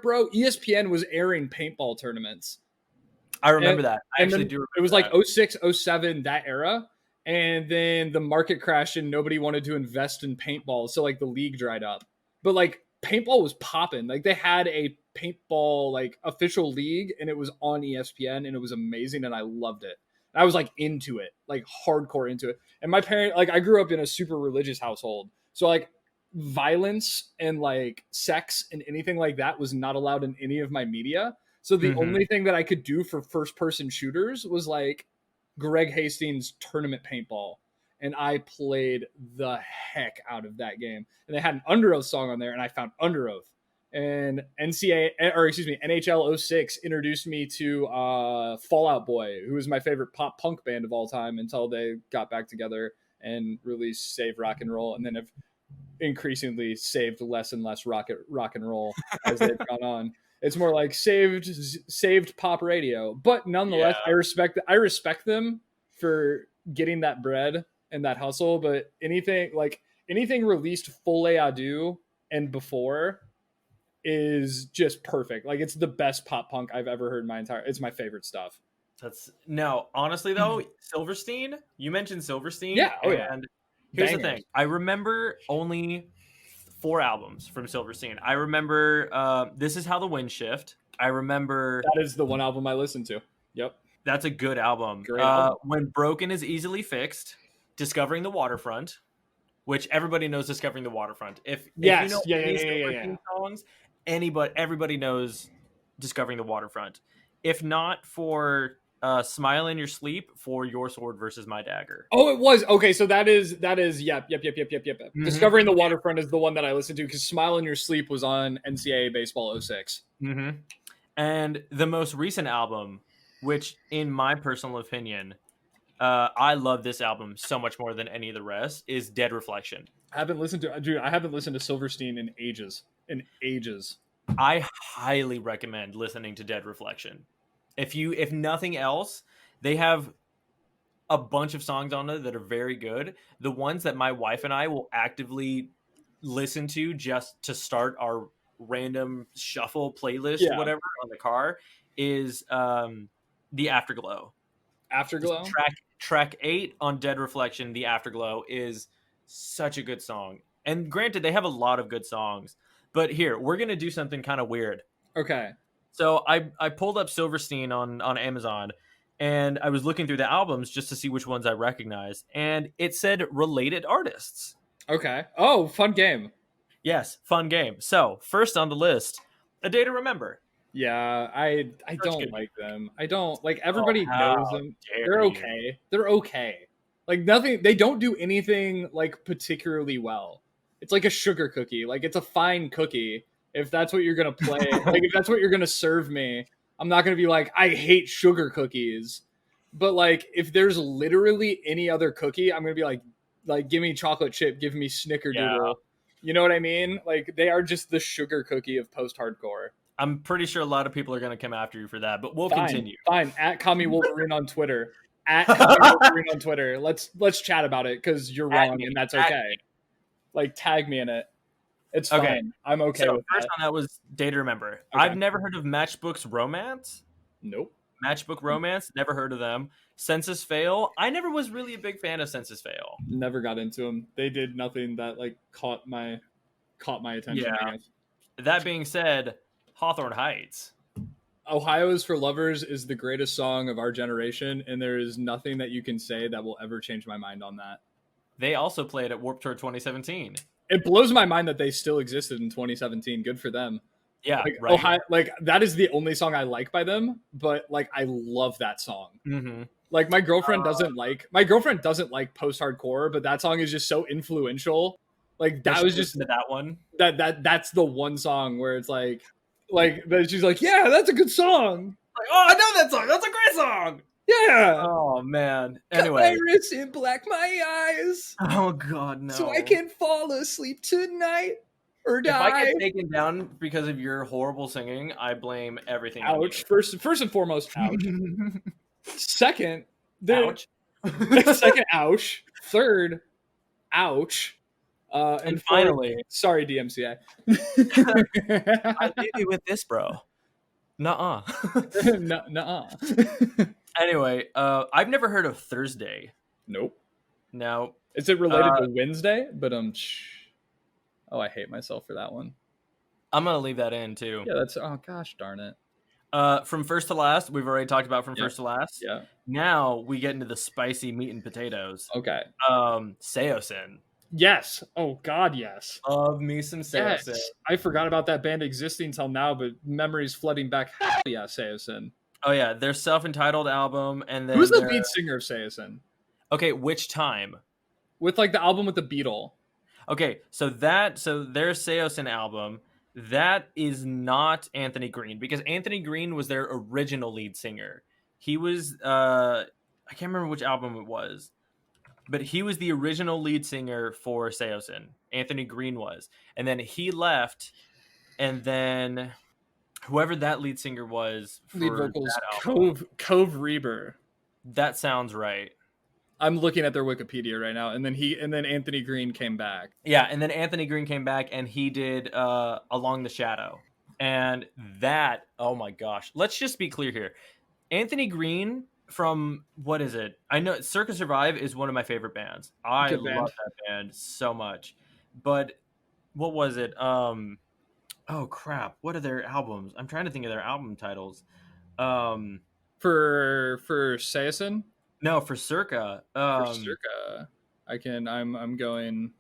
bro. ESPN was airing paintball tournaments. I remember that. I actually do remember it was like 06, 07, that era. And then the market crashed and nobody wanted to invest in paintball, so like the league dried up. But like paintball was popping. Like they had a paintball like official league and it was on ESPN and it was amazing and I loved it. I was like into it, like hardcore into it. And my parent, like I grew up in a super religious household. So like violence and like sex and anything like that was not allowed in any of my media. So the only thing that I could do for first person shooters was like Greg Hastings Tournament Paintball. And I played the heck out of that game. And they had an Under Oath song on there and I found Under Oath. And NHL 06 introduced me to Fall Out Boy, who was my favorite pop punk band of all time until they got back together and released Save Rock and Roll, and then have increasingly saved less and less rock and roll as they've gone on. It's more like saved pop radio, but nonetheless, yeah. I respect them for getting that bread and that hustle. But anything released Folie à Deux and before is just perfect. Like, it's the best pop punk I've ever heard in my entire. It's my favorite stuff. No, honestly though, Silverstein, you mentioned Silverstein, Yeah. Oh yeah. and here's the Bangers. thing. I remember only 4 albums from Silverstein. I remember This Is How the Winds Shift. I remember That is the one album I listened to. Yep. that's a good album. Great album. When Broken is Easily Fixed, Discovering the Waterfront, which everybody knows Discovering the Waterfront. If Yes. you know Yeah. any Yeah. Yeah. Yeah. Silverstein songs, everybody knows Discovering the Waterfront. If not for Smile in Your Sleep, for Your Sword versus My Dagger. Oh, it was. Okay, so that is yep. Mhm. Discovering the Waterfront is the one that I listened to because Smile in Your Sleep was on NCAA Baseball 06. Mm-hmm. And the most recent album, which in my personal opinion, I love this album so much more than any of the rest, is Dead Reflection. I haven't listened to Silverstein in ages. In ages. I highly recommend listening to Dead Reflection. If nothing else, they have a bunch of songs on it that are very good. The ones that my wife and I will actively listen to just to start our random shuffle playlist, whatever, on the car is The Afterglow. Afterglow? Track 8 on Dead Reflection, The Afterglow, is such a good song. And granted, they have a lot of good songs. But here, we're going to do something kind of weird. Okay. So I pulled up Silverstein on Amazon, and I was looking through the albums just to see which ones I recognized, and it said related artists. Okay. Oh, fun game. Yes, fun game. So first on the list, A Day to Remember. Yeah, I don't like them. I don't like everybody knows them. They're you. okay. They're okay. Like nothing. They don't do anything like particularly well. It's like a sugar cookie. Like it's a fine cookie. If that's what you're gonna play, like if that's what you're gonna serve me, I'm not gonna be like, I hate sugar cookies. But like if there's literally any other cookie, I'm gonna be like give me chocolate chip, give me snickerdoodle. Yeah. You know what I mean? Like they are just the sugar cookie of post-hardcore. I'm pretty sure a lot of people are going to come after you for that, but we'll Fine, continue. Fine. At CommieWolverine on Twitter. At CommieWolverine on Twitter. Let's chat about it because you're wrong and that's okay. Like tag me in it. It's fine. Okay. I'm okay with first that. on that was Day to Remember. Okay. I've never heard of Matchbook's Romance. Nope. Matchbook Romance, never heard of them. Census Fail. I never was really a big fan of Census Fail. Never got into them. They did nothing that like caught my attention. Yeah. I guess. That being said, Hawthorne Heights. Ohio is for Lovers is the greatest song of our generation, and there is nothing that you can say that will ever change my mind on that. They also played at Warped Tour 2017. It blows my mind that they still existed in 2017. Good for them. Yeah, like, right. Ohio, like that is the only song I like by them, but like I love that song. Mm-hmm. Like my girlfriend doesn't like post-hardcore, but that song is just so influential. Like that was just that one. That's the one song where it's like she's like, yeah, that's a good song. Like, oh, I know that song. That's a great song. Yeah. Oh man. Anyway, cut my wrists and black my eyes. Oh god, no. So I can fall asleep tonight or die. If I get taken down because of your horrible singing, I blame everything. Ouch. First and foremost, ouch. Second, ouch. Second, ouch. Third, ouch. And finally, sorry, DMCA. I leave you with this, bro. Nuh-uh. Nuh-uh. Anyway, I've never heard of Thursday. Nope. Now, is it related to Wednesday? But oh, I hate myself for that one. I'm gonna leave that in too. Yeah, that's oh gosh darn it. From first to last, we've already talked about first to last. Yeah. Now we get into the spicy meat and potatoes. Okay. SAOSIN. Yes. Oh God, yes. Love me some SAOSIN. Yes. I forgot about that band existing till now, but memories flooding back. Yeah, SAOSIN. Oh yeah, their self-entitled album, and then who's the lead singer of SAOSIN? Okay, which time? With like the album with the Beatle. Okay, so their SAOSIN album, that is not Anthony Green, because Anthony Green was their original lead singer. He was I can't remember which album it was, but he was the original lead singer for SAOSIN. Anthony Green was. And then he left, and then whoever that lead singer was for lead vocals, that album, Cove Reber. That sounds right. I'm looking at their Wikipedia right now, and then Anthony Green came back. Yeah, and then Anthony Green came back, and he did Along the Shadow. And that, oh my gosh. Let's just be clear here. Anthony Green from, what is it? I know Circa Survive is one of my favorite bands. I Good love band. that band so much. But what was it? Oh crap. What are their albums? I'm trying to think of their album titles. Um For SAOSIN, no, for Circa. for Circa, I'm going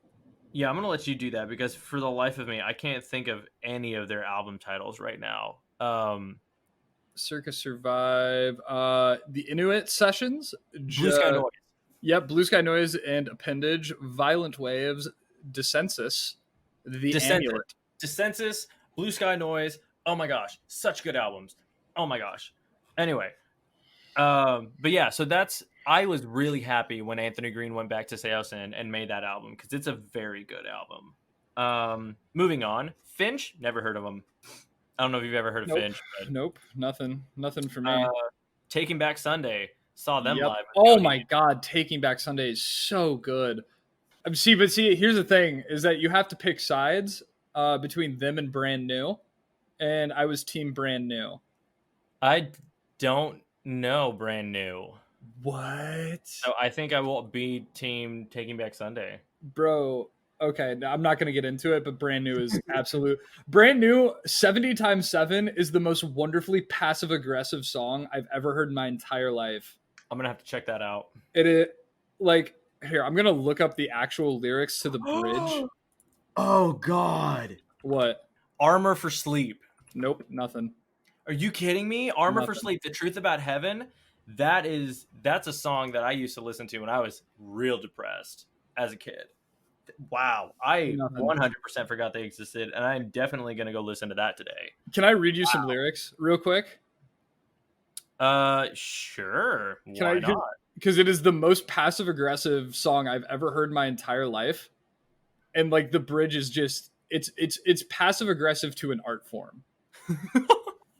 Yeah, I'm gonna let you do that because for the life of me, I can't think of any of their album titles right now. Circa Survive. The Inuit Sessions. Blue Sky Noise. Yep, Blue Sky Noise and Appendage, Violent Waves, Dissensus, The Descensus. Amulet. Descensus, Blue Sky Noise. Oh my gosh, such good albums. Oh my gosh. Anyway, but yeah, so that's I was really happy when Anthony Green went back to SAOSIN and made that album because it's a very good album. Moving on, Finch, never heard of him. I don't know if you've ever heard of Nope, Finch, but nope, nothing for me. Taking Back Sunday, saw them Yep. live. Oh my God, Taking Back Sunday is so good. See, here's the thing: is that you have to pick sides between them and Brand New, and I was Team Brand New. I don't know Brand New, What, so I think I will be Team Taking Back Sunday. bro? Okay, I'm not gonna get into it, but Brand New is absolute. Brand New 70 times 7 is the most wonderfully passive aggressive song I've ever heard in my entire life. I'm gonna have to check that out. It is like here. I'm gonna look up the actual lyrics to the bridge. Oh God! What? Armor for Sleep. Nope, nothing. Are you kidding me? Armor for Nothing. Sleep. The Truth About Heaven. That's a song that I used to listen to when I was real depressed as a kid. Wow, I Nothing. 100% forgot they existed, and I'm definitely gonna go listen to that today. Can I read you some lyrics real quick? Sure. Can Why I? not? Because it is the most passive aggressive song I've ever heard in my entire life, and like the bridge is just it's passive aggressive to an art form.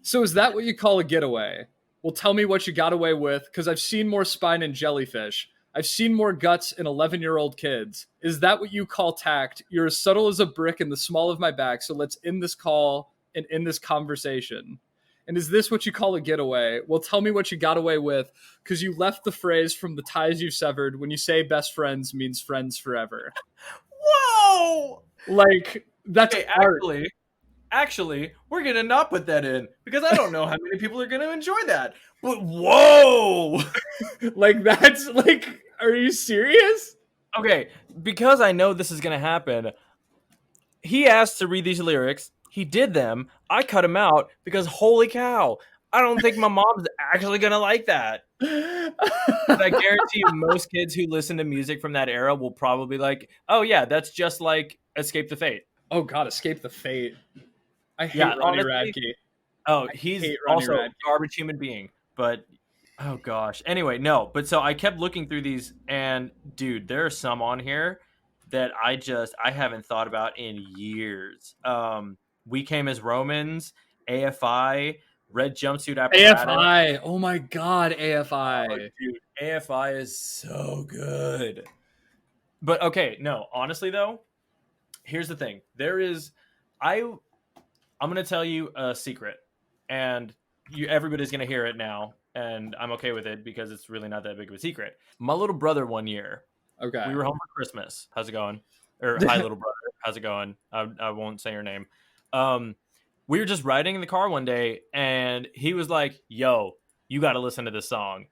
So is that what you call a getaway? Well, tell me what you got away with, because I've seen more spine in jellyfish. I've seen more guts in 11-year-old kids. Is that what you call tact? You're as subtle as a brick in the small of my back, so let's end this call and end this conversation. And is this what you call a getaway? Well, tell me what you got away with, because you left the phrase from the ties you severed when you say best friends means friends forever. Whoa! Like, that's Okay, art. actually, we're gonna not put that in because I don't know how many people are gonna enjoy that. But whoa! Like, that's like, are you serious? Okay, because I know this is gonna happen, he asked to read these lyrics. He did them. I cut him out because holy cow, I don't think my mom's actually gonna like that. But I guarantee you, most kids who listen to music from that era will probably be like, "Oh yeah, that's just like Escape the Fate." Oh God, Escape the Fate. I hate Yeah, Ronnie honestly, Radke. oh, I he's hate Ronnie also a Radke. garbage human being. But oh gosh. Anyway, no. But so I kept looking through these, and dude, there are some on here that I haven't thought about in years. We Came as Romans, AFI, Red Jumpsuit Apparatus. AFI. Oh my God, AFI. Oh, dude, AFI is so good. But okay, no, honestly though, here's the thing. I'm going to tell you a secret, and everybody's going to hear it now, and I'm okay with it because it's really not that big of a secret. My little brother one year, Okay. we were home for Christmas. How's it going? Or hi, little brother. How's it going? I won't say your name. We were just riding in the car one day, and he was like, "Yo, you got to listen to this song,"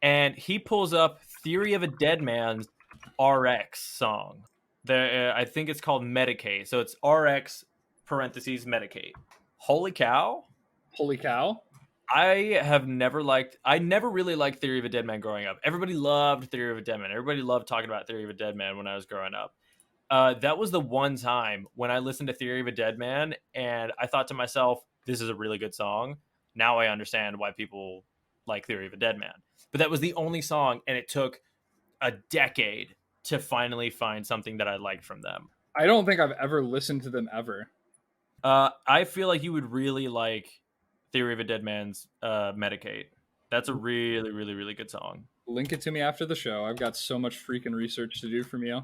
and he pulls up "Theory of a Deadman's" RX song. I think it's called Medicaid. So it's RX parentheses Medicaid. Holy cow. Holy cow. I never really liked Theory of a Deadman growing up. Everybody loved Theory of a Deadman. Everybody loved talking about Theory of a Deadman when I was growing up. That was the one time when I listened to Theory of a Deadman and I thought to myself, this is a really good song. Now I understand why people like Theory of a Deadman. But that was the only song, and it took a decade to finally find something that I liked from them. I don't think I've ever listened to them ever. I feel like you would really like Theory of a Deadman's Medicaid. That's a really, really, really good song. Link it to me after the show. I've got so much freaking research to do from you.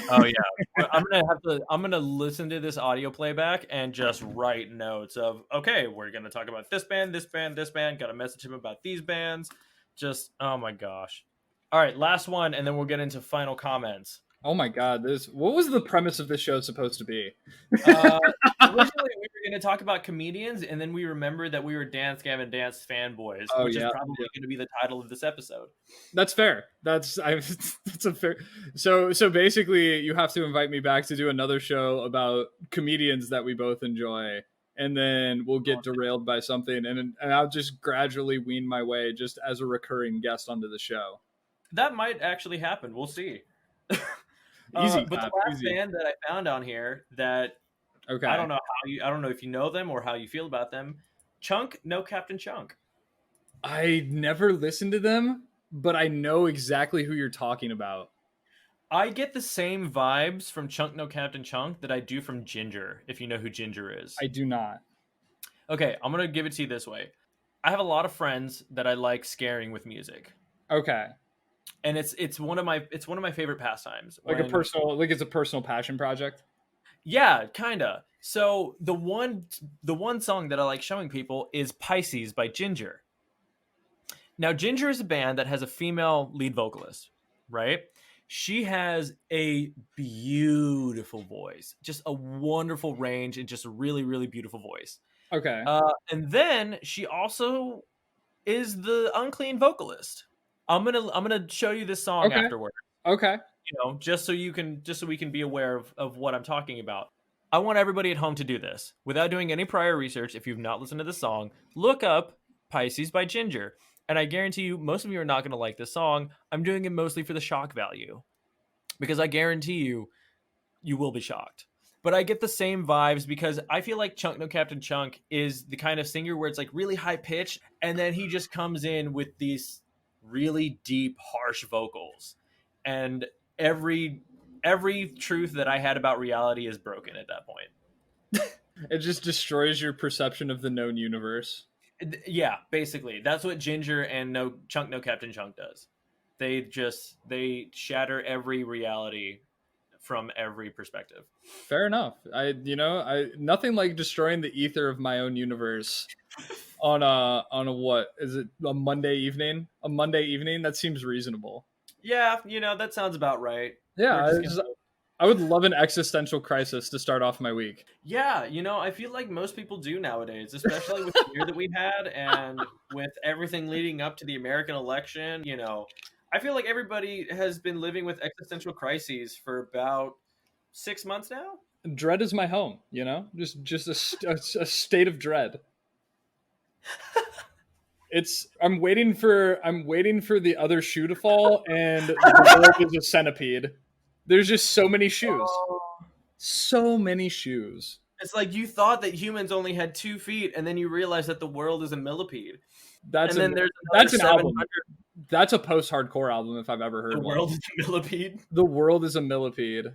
Oh yeah, I'm gonna listen to this audio playback and just write notes of, okay, we're gonna talk about this band, this band, this band. Got to message him about these bands. Just oh my gosh. All right, last one, and then we'll get into final comments. Oh my god, what was the premise of this show supposed to be? Originally, we were going to talk about comedians, and then we remembered that we were Dance Gavin Dance fanboys, which is probably going to be the title of this episode. That's fair. That's a fair. So basically, you have to invite me back to do another show about comedians that we both enjoy, and then we'll get derailed by something, and I'll just gradually wean my way just as a recurring guest onto the show. That might actually happen. We'll see. Easy, but the last band that I found on here that I don't know if you know them or how you feel about them. Chunk, No Captain Chunk. I never listened to them, but I know exactly who you're talking about. I get the same vibes from Chunk, No Captain Chunk that I do from Ginger, if you know who Ginger is. I do not. Okay, I'm gonna give it to you this way. I have a lot of friends that I like scaring with music. Okay. And it's one of my favorite pastimes. Like it's a personal passion project. Yeah, kinda. So the one song that I like showing people is Pisces by Ginger. Now Ginger is a band that has a female lead vocalist, right? She has a beautiful voice, just a wonderful range, and just a really, really beautiful voice. Okay. And then she also is the unclean vocalist. I'm gonna show you this song afterward. Okay. You know, just so we can be aware of what I'm talking about. I want everybody at home to do this without doing any prior research. If you've not listened to the song, look up Pisces by Ginger. And I guarantee you, most of you are not going to like this song. I'm doing it mostly for the shock value, because I guarantee you will be shocked. But I get the same vibes because I feel like Chunk No Captain Chunk is the kind of singer where it's like really high pitched, and then he just comes in with these really deep, harsh vocals, and every truth that I had about reality is broken at that point. It just destroys your perception of the known universe. Yeah, basically. That's what Ginger and No Captain Chunk does. They shatter every reality from every perspective. Fair enough. Nothing like destroying the ether of my own universe on a what is it, a Monday evening? A Monday evening? That seems reasonable. Yeah, that sounds about right. Yeah, I would love an existential crisis to start off my week. Yeah, I feel like most people do nowadays, especially with the year that we've had and with everything leading up to the American election. I feel like everybody has been living with existential crises for about 6 months now. Dread is my home, just a state of dread. I'm waiting for the other shoe to fall, and the world is a centipede. There's just so many shoes. So many shoes. It's like you thought that humans only had 2 feet, and then you realize that the world is a millipede. That's an album. That's a post-hardcore album if I've ever heard one. The world is a millipede? The world is a millipede.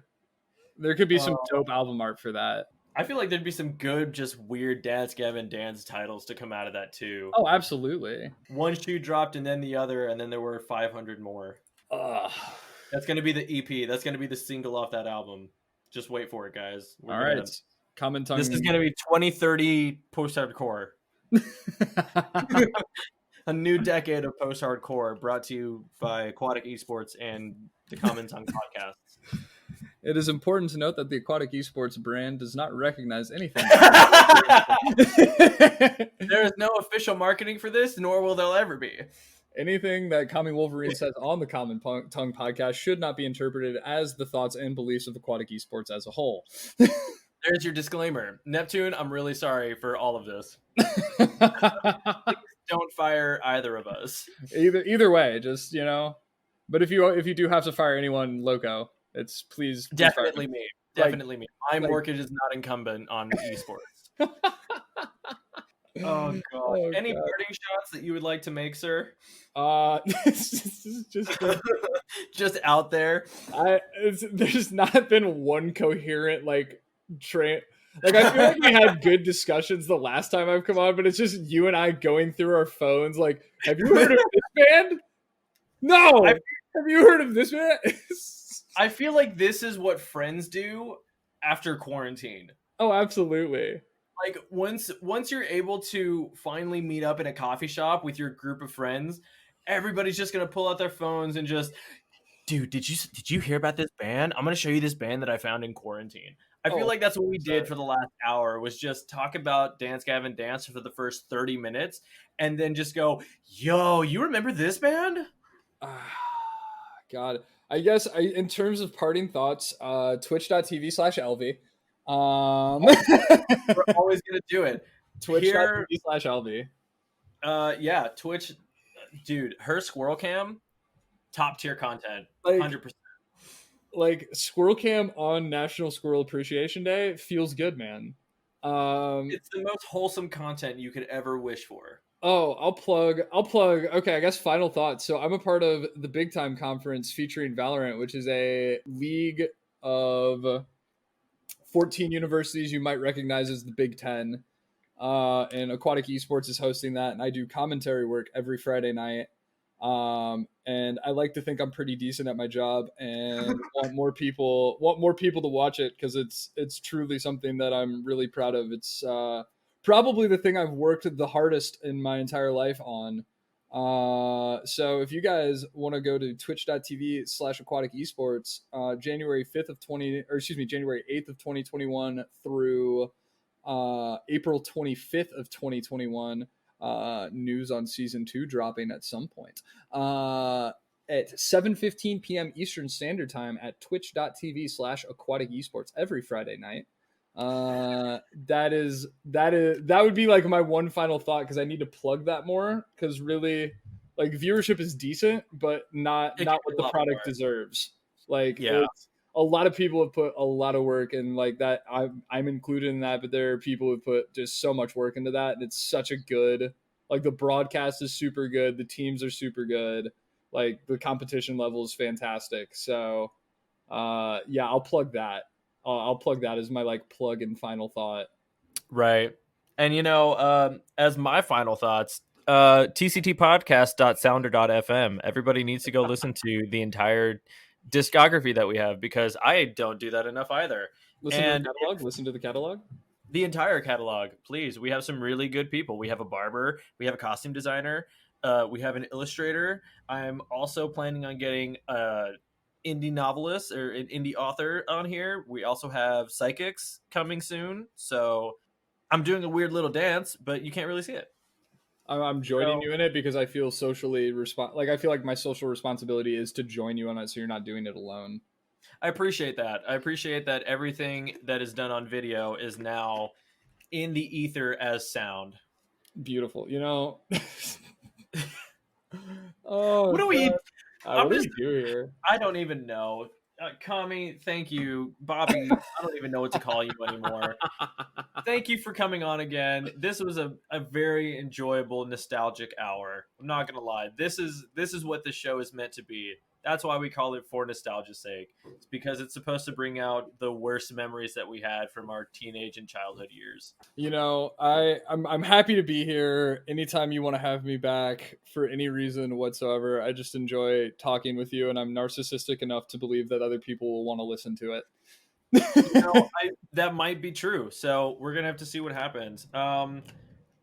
There could be some dope album art for that. I feel like there'd be some good, just weird Dance Gavin Dance titles to come out of that too. Oh, absolutely. One shoe dropped and then the other, and then there were 500 more. That's going to be the EP. That's going to be the single off that album. Just wait for it, guys. All right. Common tongue. This is going to be 2030 post-hardcore. A new decade of post-hardcore brought to you by Aquatik Esports and the Common Tongue podcast. It is important to note that the Aquatik Esports brand does not recognize anything. There is no official marketing for this, nor will there ever be. Anything that CommieWolverine says on the Common Tongue podcast should not be interpreted as the thoughts and beliefs of Aquatik Esports as a whole. There's your disclaimer. Neptune, I'm really sorry for all of this. Don't fire either of us. Either way, just, But if you do have to fire anyone loco, it's please definitely me. Definitely me. My mortgage is not incumbent on esports. Oh god. Any parting shots that you would like to make, sir? Just out there. There's not been one coherent train. I feel like we had good discussions the last time I've come on, but it's just you and I going through our phones. Have you heard of this band? No, I, have you heard of this man? I feel like this is what friends do after quarantine. Oh, absolutely. Like once you're able to finally meet up in a coffee shop with your group of friends, everybody's just gonna pull out their phones and just, dude, did you hear about this band? I'm gonna show you this band that I found in quarantine. I feel Oh, like that's what we did 100%. for the last hour, was just talk about Dance Gavin Dance for the first 30 minutes and then just go, yo, you remember this band? Ah, God. I guess in terms of parting thoughts, twitch.tv/LV. We're always gonna do it. Here, twitch.tv/LV. yeah, Twitch, dude, her squirrel cam, top tier content, Like, 100%. Squirrel Cam on National Squirrel Appreciation Day feels good, man. It's the most wholesome content you could ever wish for. Oh, I'll plug. Okay, I guess final thoughts. So I'm a part of the Big Time Conference featuring Valorant, which is a league of 14 universities you might recognize as the Big Ten. And Aquatik Esports is hosting that, and I do commentary work every Friday night. And I like to think I'm pretty decent at my job, and want more people to watch it, because it's truly something that I'm really proud of. It's probably the thing I've worked the hardest in my entire life on. So if you guys want to go to twitch.tv/aquatic esports, January 5th of 20, or excuse me, January 8th of 2021 through April 25th of 2021, news on season 2 dropping at some point, at 7:15 p.m. Eastern Standard Time at twitch.tv/aquatic esports every Friday night. That would be like my one final thought, because I need to plug that more, because really, like, viewership is decent, but not what the product deserves. Like, Yeah. a lot of people have put a lot of work, and like that, I'm included in that, but there are people who put just so much work into that, and it's such a good, like, the broadcast is super good, the teams are super good, like the competition level is fantastic. So yeah, I'll plug that. I'll plug that as my like plug and final thought. Right. And as my final thoughts, tctpodcast.sounder.fm. Everybody needs to go listen to the entire discography that we have, because I don't do that enough either. Listen to the catalog. The entire catalog, please. We have some really good people. We have a barber, we have a costume designer, we have an illustrator. I'm also planning on getting indie novelist or an indie author on here. We also have psychics coming soon. So I'm doing a weird little dance, but you can't really see it. I'm joining you in it because I feel socially I feel like my social responsibility is to join you on it, so you're not doing it alone. I appreciate that. I appreciate that everything that is done on video is now in the ether as sound. Beautiful. Oh, what do we? what do we do here? I don't even know. Commie, thank you. Bobby, I don't even know what to call you anymore. Thank you for coming on again. This was a very enjoyable, nostalgic hour. I'm not gonna lie. This is what the show is meant to be. That's why we call it For Nostalgia's Sake. It's because it's supposed to bring out the worst memories that we had from our teenage and childhood years. I'm happy to be here anytime you want to have me back for any reason whatsoever. I just enjoy talking with you, and I'm narcissistic enough to believe that other people will want to listen to it. That might be true. So we're going to have to see what happens.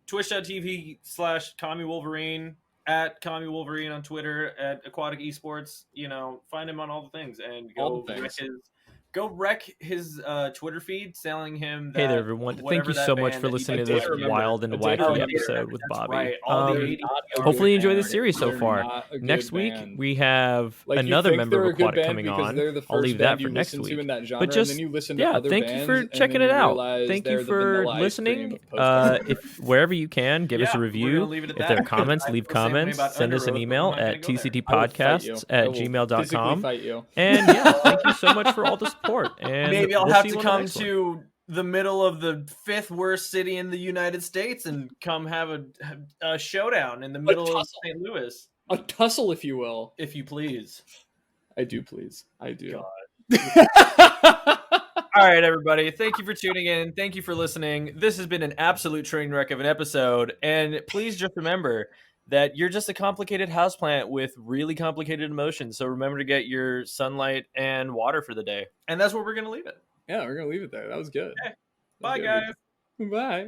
Twitch.tv/CommieWolverine, at CommieWolverine on Twitter, at Aquatik Esports. Find him on all the things, and go wreck his Twitter feed, selling him that. Hey there, everyone. Thank you so much for listening to this wild and wacky episode with Bobby. Right. Hopefully you enjoy the series so far. Next week, we have another member of Aquatik coming on. I'll leave that for next week. But just, thank you for checking it out. Thank you for listening. If wherever you can, give us a review. If there are comments, leave comments. Send us an email at tctpodcasts@gmail.com. And thank you so much for all the support. And maybe I'll have to come to the middle of the 5th worst city in the United States and come have a showdown in the middle of St. Louis. A tussle, if you will. If you please. I do please. I do. All right, everybody. Thank you for tuning in. Thank you for listening. This has been an absolute train wreck of an episode. And please just remember, that you're just a complicated houseplant with really complicated emotions. So remember to get your sunlight and water for the day. And that's where we're going to leave it. Yeah, we're going to leave it there. That was good. Okay. Bye, guys. Bye.